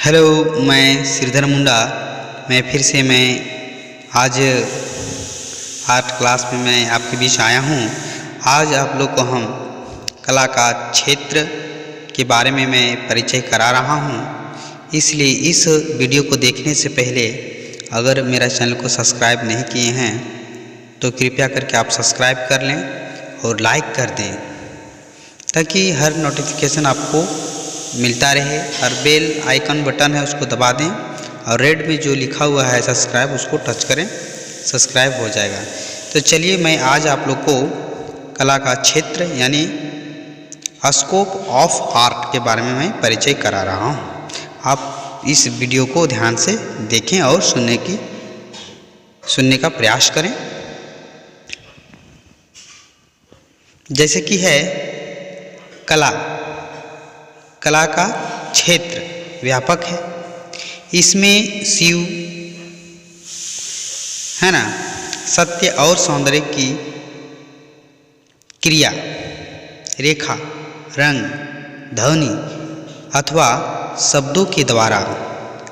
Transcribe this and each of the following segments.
Hello, मैं श्रीधर मुंडा। मैं फिर से आज आर्ट क्लास में मैं आपके बीच आया हूँ। आज आप लोग को हम कला का क्षेत्र के बारे में मैं परिचय करा रहा हूँ। इसलिए इस वीडियो को देखने से पहले अगर मेरा चैनल को सब्सक्राइब नहीं किए हैं तो कृपया करके आप सब्सक्राइब कर लें और लाइक कर दें ताकि हर नोटिफिकेशन आपको मिलता रहे। और बेल आइकन बटन है उसको दबा दें और रेड में जो लिखा हुआ है सब्सक्राइब उसको टच करें, सब्सक्राइब हो जाएगा। तो चलिए मैं आज आप लोग को कला का क्षेत्र यानी स्कोप ऑफ आर्ट के बारे में मैं परिचय करा रहा हूँ। आप इस वीडियो को ध्यान से देखें और सुनने का प्रयास करें। जैसे कि है कला का क्षेत्र व्यापक है। इसमें शिव है ना, सत्य और सौंदर्य की क्रिया, रेखा, रंग, ध्वनि अथवा शब्दों के द्वारा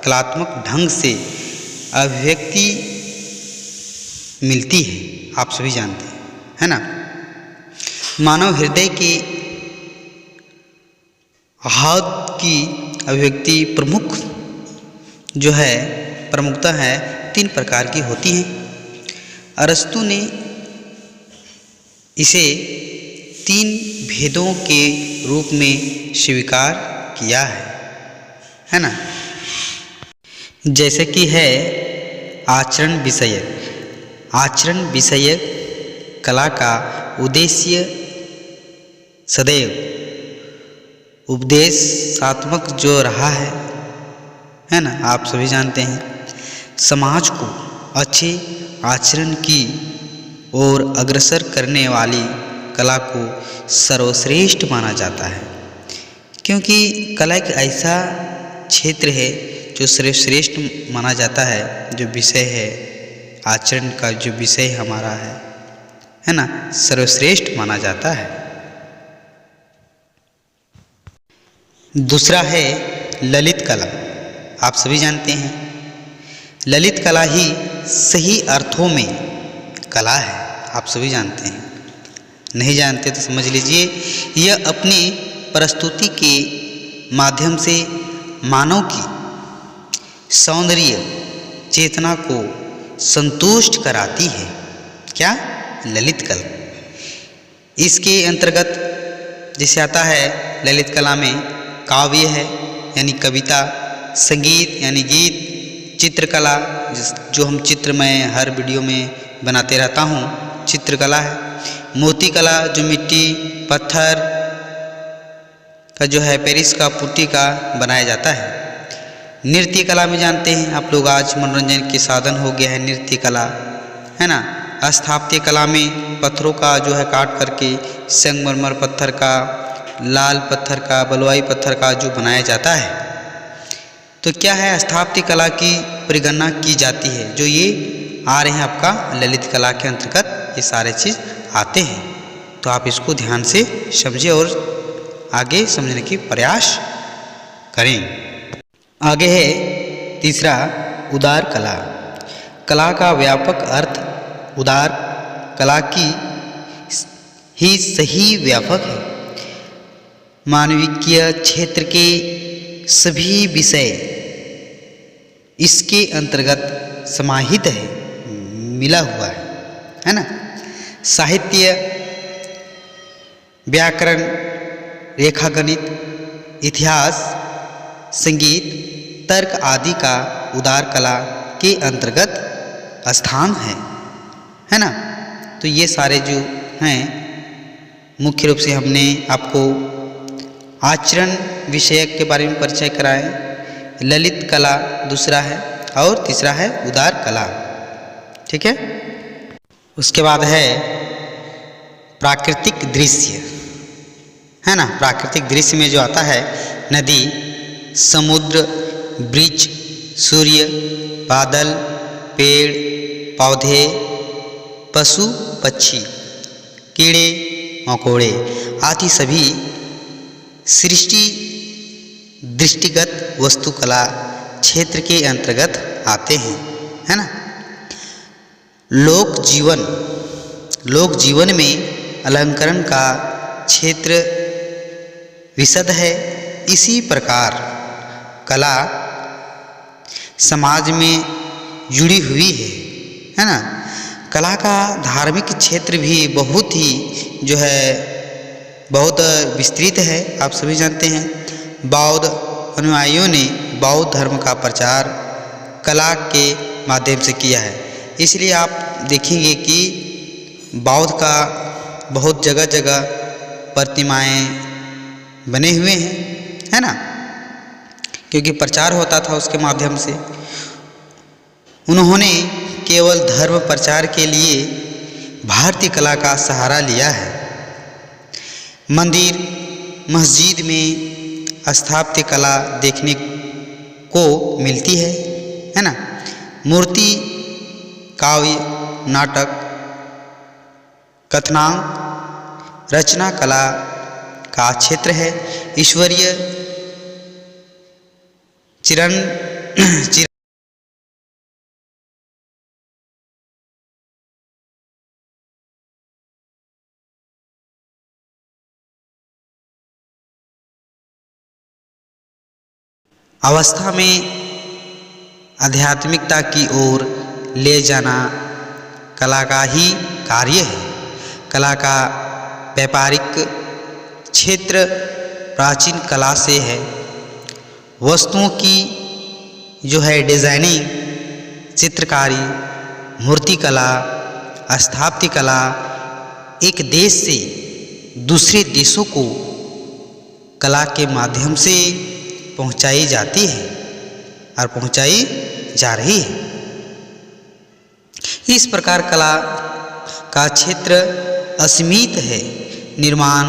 कलात्मक ढंग से अभिव्यक्ति मिलती है। आप सभी जानते हैं, है ना। मानव हृदय की आहत की अभिव्यक्ति प्रमुखता है 3 प्रकार की होती हैं। अरस्तु ने इसे 3 भेदों के रूप में स्वीकार किया है ना। जैसे कि है आचरण विषयक कला का उद्देश्य सदैव उपदेशात्मक जो रहा है ना। आप सभी जानते हैं, समाज को अच्छे आचरण की ओर अग्रसर करने वाली कला को सर्वश्रेष्ठ माना जाता है, क्योंकि कला एक ऐसा क्षेत्र है जो सर्वश्रेष्ठ माना जाता है। जो विषय है आचरण का, जो विषय हमारा है ना, सर्वश्रेष्ठ माना जाता है। दूसरा है ललित कला। आप सभी जानते हैं ललित कला ही सही अर्थों में कला है। आप सभी जानते हैं, नहीं जानते तो समझ लीजिए। यह अपनी प्रस्तुति के माध्यम से मानव की सौंदर्य चेतना को संतुष्ट कराती है। क्या? ललित कला। इसके अंतर्गत जैसे आता है ललित कला में काव्य है यानी कविता, संगीत यानी गीत, चित्रकला जो हम चित्र में हर वीडियो में बनाते रहता हूँ, चित्रकला है। मोती कला जो मिट्टी पत्थर का जो है पेरिस का पुट्टी का बनाया जाता है। नृत्य कला में जानते हैं आप लोग, आज मनोरंजन के साधन हो गया है नृत्य कला, है ना। स्थापत्य कला में पत्थरों का जो है काट करके संगमरमर पत्थर का, लाल पत्थर का, बलुआई पत्थर का जो बनाया जाता है। तो क्या है, स्थापत्य कला की परिगणना की जाती है। जो ये आ रहे हैं आपका ललित कला के अंतर्गत ये सारे चीज़ आते हैं। तो आप इसको ध्यान से समझें और आगे समझने की प्रयास करें। आगे है तीसरा उदार कला। कला का व्यापक अर्थ उदार कला की ही सही व्यापक है। मानविकीय क्षेत्र के सभी विषय इसके अंतर्गत समाहित है, मिला हुआ है ना। साहित्य, व्याकरण, रेखागणित, इतिहास, संगीत, तर्क आदि का उदार कला के अंतर्गत स्थान है ना। तो ये सारे जो हैं मुख्य रूप से हमने आपको आचरण विषयक के बारे में परिचय कराएं। ललित कला दूसरा है और तीसरा है उदार कला, ठीक है। उसके बाद है प्राकृतिक दृश्य, है ना। प्राकृतिक दृश्य में जो आता है नदी, समुद्र, वृक्ष, सूर्य, बादल, पेड़ पौधे, पशु पक्षी, कीड़े मकोड़े आदि सभी सृष्टि दृष्टिगत वस्तुकला क्षेत्र के अंतर्गत आते हैं, है ना। लोक जीवन में अलंकरण का क्षेत्र विशद है। इसी प्रकार कला समाज में जुड़ी हुई है ना। कला का धार्मिक क्षेत्र भी बहुत ही जो है बहुत विस्तृत है, आप सभी जानते हैं। बौद्ध अनुयायियों ने बौद्ध धर्म का प्रचार कला के माध्यम से किया है। इसलिए आप देखेंगे कि बौद्ध का बहुत जगह जगह प्रतिमाएं बने हुए हैं, है ना, क्योंकि प्रचार होता था उसके माध्यम से। उन्होंने केवल धर्म प्रचार के लिए भारतीय कला का सहारा लिया है। मंदिर मस्जिद में स्थापत्य कला देखने को मिलती है ना। मूर्ति, काव्य, नाटक, कथनांक, रचना कला का क्षेत्र है। ईश्वरीय अवस्था में आध्यात्मिकता की ओर ले जाना कला का ही कार्य है। कला का व्यापारिक क्षेत्र प्राचीन कला से है। वस्तुओं की जो है डिजाइनिंग, चित्रकारी, मूर्ति कला, स्थापत्य कला एक देश से दूसरे देशों को कला के माध्यम से पहुंचाई जाती है और पहुंचाई जा रही है। इस प्रकार कला का क्षेत्र असीमित है। निर्माण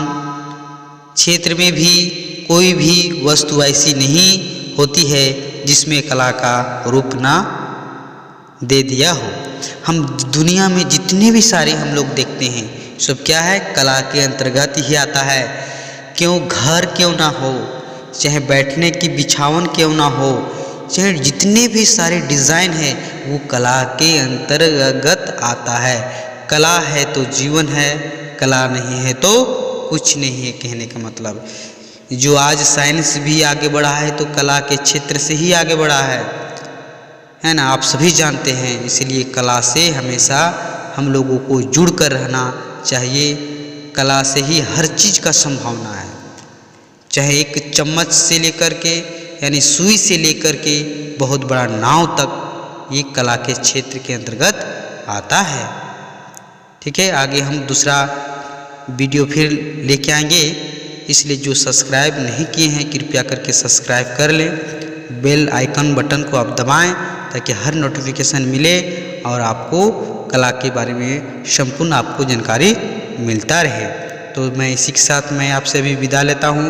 क्षेत्र में भी कोई भी वस्तु ऐसी नहीं होती है जिसमें कला का रूप ना दे दिया हो। हम दुनिया में जितने भी सारे हम लोग देखते हैं सब क्या है, कला के अंतर्गत ही आता है। क्यों घर क्यों ना हो, चाहे बैठने की बिछावन क्यों ना हो, चाहे जितने भी सारे डिज़ाइन है वो कला के अंतर्गत आता है। कला है तो जीवन है, कला नहीं है तो कुछ नहीं है। कहने का मतलब जो आज साइंस भी आगे बढ़ा है तो कला के क्षेत्र से ही आगे बढ़ा है ना, आप सभी जानते हैं। इसलिए कला से हमेशा हम लोगों को जुड़ कर रहना चाहिए। कला से ही हर चीज़ का संभावना है, चाहे एक चम्मच से लेकर के यानी सुई से लेकर के बहुत बड़ा नाव तक ये कला के क्षेत्र के अंतर्गत आता है। ठीक है, आगे हम दूसरा वीडियो फिर लेके आएंगे। इसलिए जो सब्सक्राइब नहीं किए हैं कृपया करके सब्सक्राइब कर लें। बेल आइकन बटन को आप दबाएं ताकि हर नोटिफिकेशन मिले और आपको कला के बारे में संपूर्ण आपको जानकारी मिलता रहे। तो मैं इसी के साथ मैं आपसे अभी विदा लेता हूँ।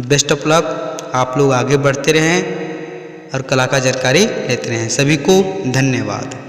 बेस्ट ऑफ लक, आप लोग आगे बढ़ते रहें और कला का जानकारी लेते रहें। सभी को धन्यवाद।